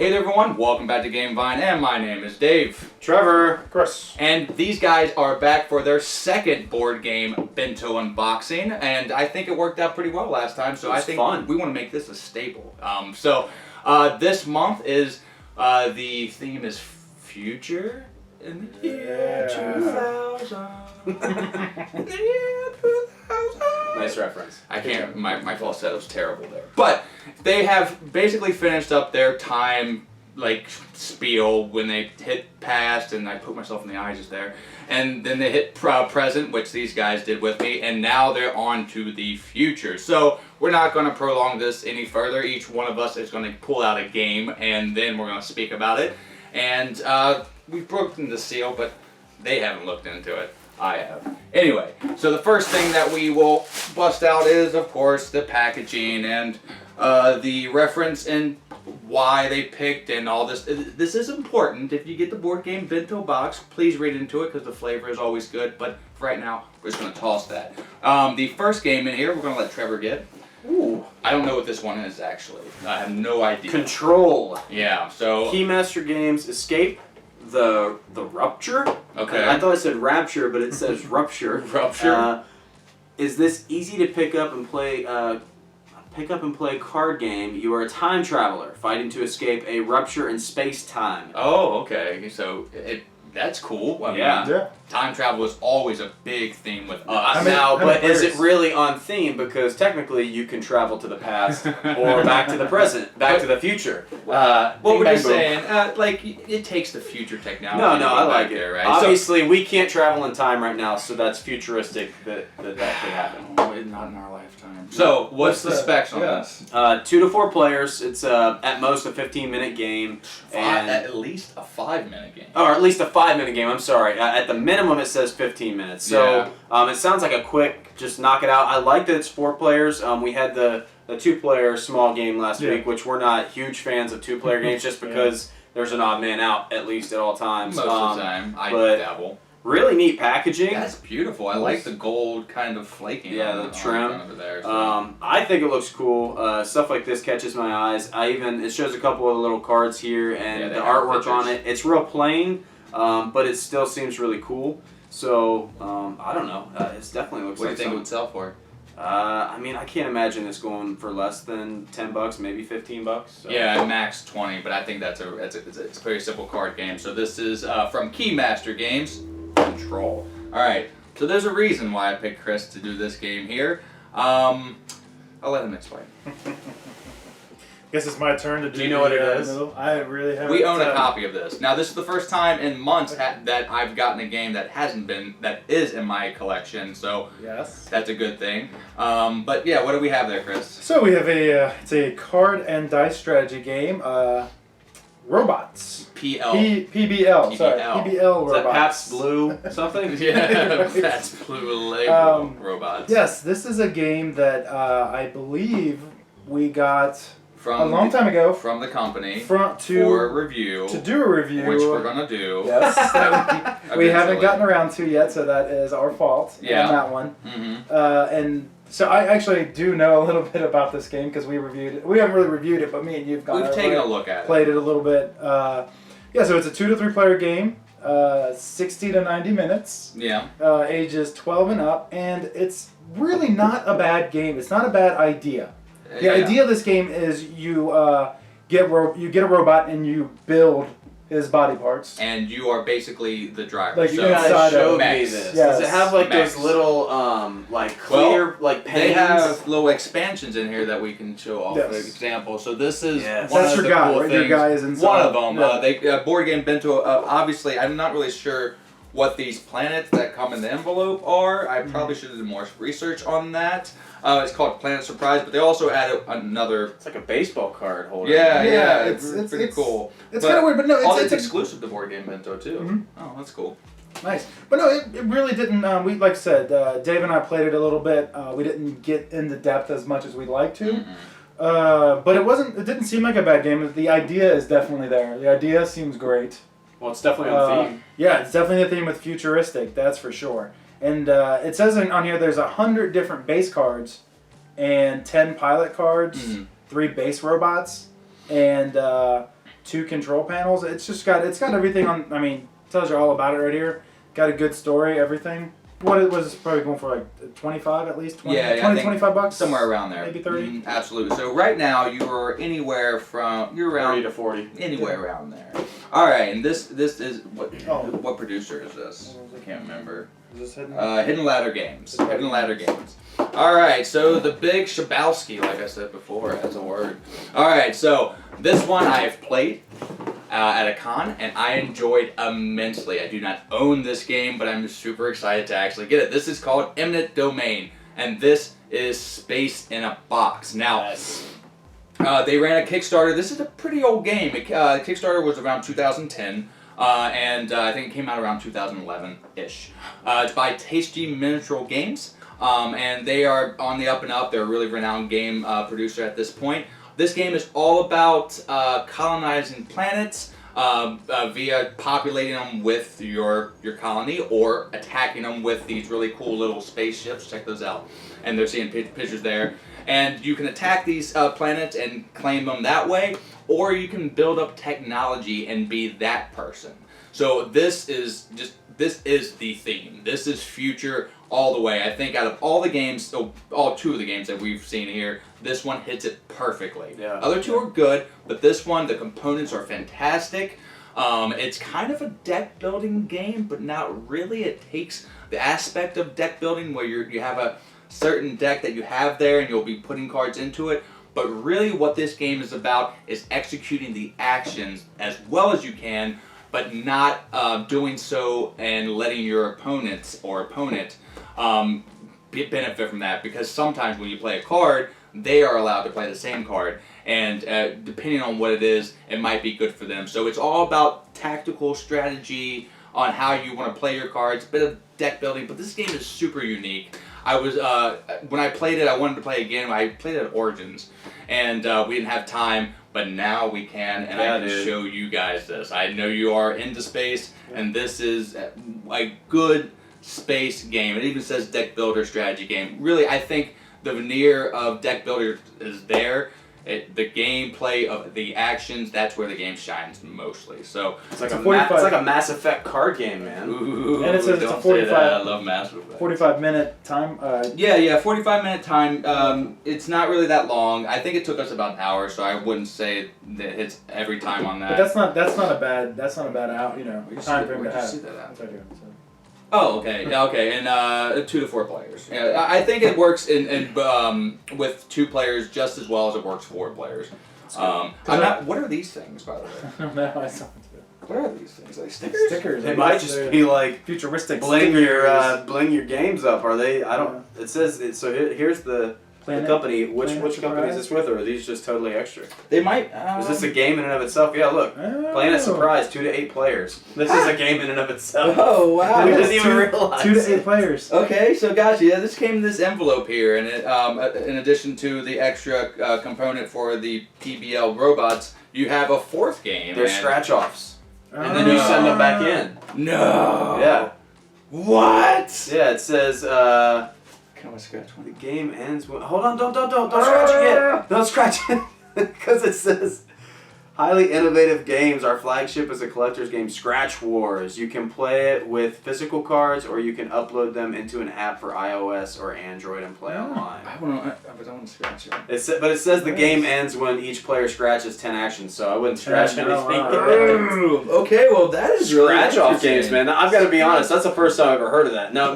Hey there everyone, welcome back to Game Vine, and my name is Dave. Trevor. Chris. And these guys are back for their second board game Bento unboxing, and I think it worked out pretty well last time, so I think we want to make this a staple. This month is, the theme is future in the year 2000. In the year 2000. Nice reference. I can't, my falsetto was terrible there. But they have basically finished up their time, like, spiel when they hit past, and I put myself in the eyes just there. And then they hit present, which these guys did with me, and now they're on to the future. So we're not going to prolong this any further. Each one of us is going to pull out a game, and then we're going to speak about it. And we've broken the seal, but they haven't looked into it. I have. Anyway, so the first thing that we will bust out is, of course, the packaging and the reference and why they picked and all this. This is important. If you get the board game Bento box, please read into it because the flavor is always good. But for right now, we're just going to toss that. The first game in here, we're going to let Trevor get. Ooh. I don't know what this one is, actually. I have no idea. Control. Yeah, so... Keymaster Games Escape. The Rupture. Okay. I thought it said Rapture, but it says Rupture. Rupture. Is this easy to pick up and play? Card game. You are a time traveler fighting to escape a rupture in space time. Oh, okay. So that's cool. I mean, Yeah. Time travel is always a big theme with us. But is it really on theme? Because technically you can travel to the past or back to the present, back to the future. What we're just saying, it takes the future technology. No, I like it. There, right? Obviously, we can't travel in time right now, so that's futuristic that could happen. Not in our lifetime. So, what's the specs on this? 2 to 4 players. It's at most a 15-minute game. At least a 5-minute game. Or at least a 5-minute game, I'm sorry. At the minimum, it says 15 minutes. So it sounds like a quick, just knock it out. I like that it's 4 players. We had the 2-player small game last week, which we're not huge fans of 2-player games just because there's an odd man out, at least at all times. Most of the time. I dabble. Really neat packaging. That's beautiful. I like the gold kind of flaking. Yeah, the trim. Over there, so. I think it looks cool. Stuff like this catches my eyes. It shows a couple of little cards here, and the artwork on it. It's real plain, but it still seems really cool. So I don't know. It definitely looks. What do you think it would sell for? I mean, I can't imagine this going for less than $10, maybe $15. So. Yeah, max 20, but I think it's a very simple card game. So this is from Keymaster Games. Control. Alright, so there's a reason why I picked Chris to do this game here. I'll let him explain. Guess it's my turn to do. Do you know what it is? I really haven't. We own a copy of this. Now, this is the first time in months that I've gotten a game that is in my collection, so yes, that's a good thing. But yeah, what do we have there, Chris? So we have it's a card and dice strategy game. Robots. PBL. Sorry, PBL robots. Is that Pabst Blue something? Yeah, Pabst Blue label robots. Yes, this is a game that I believe we got a long time ago from the company to do a review, which we're gonna do. Yes, we haven't gotten around to yet, so that is our fault on that one. Mm-hmm. And so I actually do know a little bit about this game because we reviewed it. We haven't really reviewed it, but me and you've taken a look at it, played it a little bit. So it's a 2 to 3 player game, 60 to 90 minutes. Yeah. Ages 12 and up, and it's really not a bad game. It's not a bad idea. The idea of this game is you get a robot and you build his body parts. And you are basically the driver. Like you guys showed me this. Yes. Does it have like those little clear panes? They have little expansions in here that we can show off. For example, so this is one of the cool things. Your guy is inside. One of them. Board Game Bento. Obviously, I'm not really sure what these planets that come in the envelope are. I probably should have done more research on that. It's called Planet Surprise, but they also added another... It's like a baseball card holder. Yeah, it's pretty cool. It's kind of weird, but no, it's exclusive to Board Game Bento, too. Mm-hmm. Oh, that's cool. Nice. But no, it really didn't... we, like I said, Dave and I played it a little bit. We didn't get into depth as much as we'd like to. Mm-hmm. But it didn't seem like a bad game. The idea is definitely there. The idea seems great. Well, it's definitely on theme. Yeah, it's definitely a theme with futuristic, that's for sure. And it says on here there's 100 different base cards and 10 pilot cards, 3 base robots, and 2 control panels. It's got everything on. I mean, tells you all about it right here. Got a good story, everything. What it was probably going for like 25 at least. 20, Yeah, 20 25 bucks. Somewhere around there. Maybe 30. Absolutely. So right now you're anywhere from around 30 to 40. Anywhere around there. All right, and this is what Oh. what producer is this? I can't remember. Is this hidden? Hidden Ladder Games. Hidden Ladder Games. All right, so the Big Shabowski, like I said before, as a word. All right, so this one I have played at a con, and I enjoyed immensely. I do not own this game, but I'm super excited to actually get it. This is called Eminent Domain, and this is Space in a Box. Now, they ran a Kickstarter. This is a pretty old game. Kickstarter was around 2010. And I think it came out around 2011-ish. It's by Tasty Miniature Games, and they are on the up and up. They're a really renowned game producer at this point. This game is all about colonizing planets via populating them with your colony or attacking them with these really cool little spaceships. Check those out. And they're seeing pictures there. And you can attack these planets and claim them that way, or you can build up technology and be that person. So this is the theme. This is future all the way. I think out of all the games, so all 2 of the games that we've seen here, this one hits it perfectly. Yeah. Other 2 are good, but this one, the components are fantastic. It's kind of a deck building game, but not really. It takes the aspect of deck building where you have a certain deck that you have there and you'll be putting cards into it. But really what this game is about is executing the actions as well as you can, but not doing so and letting your opponent benefit from that. Because sometimes when you play a card, they are allowed to play the same card. And depending on what it is, it might be good for them. So it's all about tactical strategy on how you want to play your cards, a bit of deck building. But this game is super unique. I was when I played it, I wanted to play again. I played it at Origins, and we didn't have time, but now we can, and I can show you guys this. I know you are into space, and this is a good space game. It even says deck builder strategy game. Really, I think the veneer of deck builder is there. The gameplay of the actions, that's where the game shines mostly. So it's like a Mass Effect card game, man. Ooh, and it says it's a 45. I love Mass Effect. 45-minute time. 45-minute time. It's not really that long. I think it took us about an hour, so I wouldn't say that it's every time on that. But that's not a bad out time frame to have. See that at? That's right here, so. Oh, okay, and 2 to 4 players. Yeah, I think it works in with 2 players just as well as it works 4 players. What are these things, by the way? I don't know. I saw it. What are these things? Like stickers? Stickers. They might just be like futuristic. Bling your games up. Are they? I don't. It says it, so. Here's the company. Which company is this with, or are these just totally extra? They might. Is this a game in and of itself? Yeah, look. Planet Surprise, 2 to 8 players. This is a game in and of itself. Oh wow! We didn't even realize. 2 to 8 players. Okay, so gotcha. Yeah, this came in this envelope here, and it, in addition to the extra component for the PBL robots, you have a 4th game. They're scratch offs. And then you send them back in. No. Yeah. What? Yeah, it says. Can I scratch one? The game ends when. Hold on! Don't scratch it yet. Don't scratch it, because it says. Highly innovative games. Our flagship is a collector's game, Scratch Wars. You can play it with physical cards, or you can upload them into an app for iOS or Android and play online. I want to scratch it. But it says the game ends when each player scratches 10 actions, so I wouldn't scratch anything. Okay, well that is really Scratch off games, man. I've got to be honest. That's the first time I've ever heard of that. Now it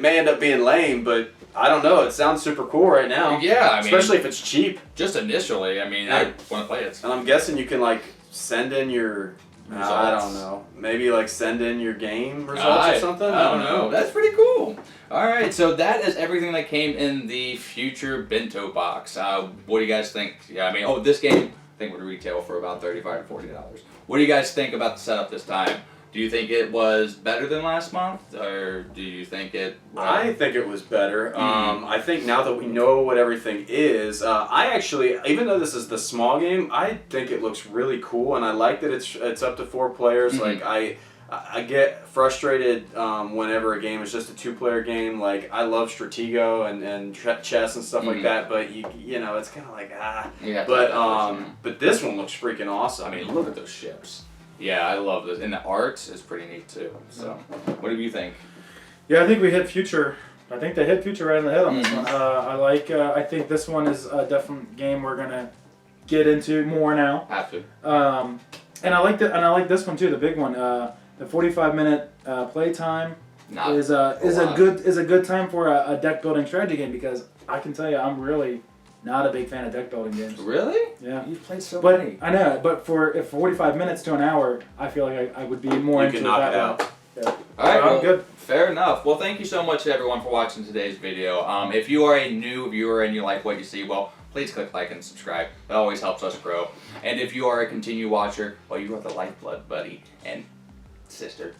may end up being lame, but I don't know. It sounds super cool right now. Yeah, I mean, especially if it's cheap. Just initially, I mean, I want to play it. And I'm guessing you can send in your. I don't know. Maybe send in your game results or something. I don't know. That's pretty cool. All right, so that is everything that came in the future bento box. What do you guys think? Yeah, I mean, this game I think would retail for about $35 to $40. What do you guys think about the setup this time? Do you think it was better than last month, or do you think it? I think it was better. I think now that we know what everything is, I actually, even though this is the small game, I think it looks really cool, and I like that it's up to 4 players. I get frustrated whenever a game is just a 2-player game. Like, I love Stratego and chess and stuff like that, but you know, it's kind of like but this one looks freaking awesome. I mean, look at those ships. Yeah, I love this, and the art is pretty neat too. So, what do you think? Yeah, I think we hit future. I think they hit future right in the head on this one. I think this one is a definite game we're gonna get into more now. Have to. And I like this one too, the big one. The 45-minute play time is a good time for a deck building strategy game, because I can tell you I'm really not a big fan of deck building games. Really? Yeah. You've played so But many. I know, but for 45 minutes to an hour, I feel like I would be more You into can it knock that it way. out. Yeah. All right, I'm well, good. Fair enough. Well, thank you so much, everyone, for watching today's video. If you are a new viewer and you like what you see, well, please click like and subscribe. That always helps us grow. And if you are a continued watcher, well, you are the lifeblood, buddy and sister.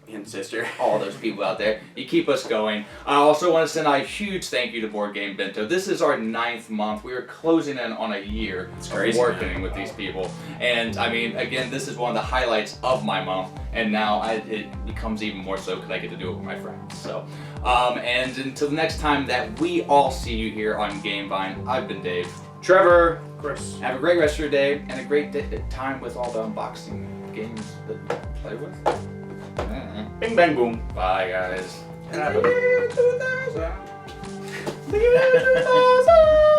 And sister. All those people out there. You keep us going. I also want to send out a huge thank you to Board Game Bento. This is our 9th month. We are closing in on a year of working with these people. And I mean, again, this is one of the highlights of my month. And now it becomes even more so because I get to do it with my friends. So, and until the next time that we all see you here on Game Vine, I've been Dave. Trevor. Chris. Have a great rest of your day and a great time with all the unboxing games that you play with. Bing bang boom. Bye, guys. Have a- The year 2000.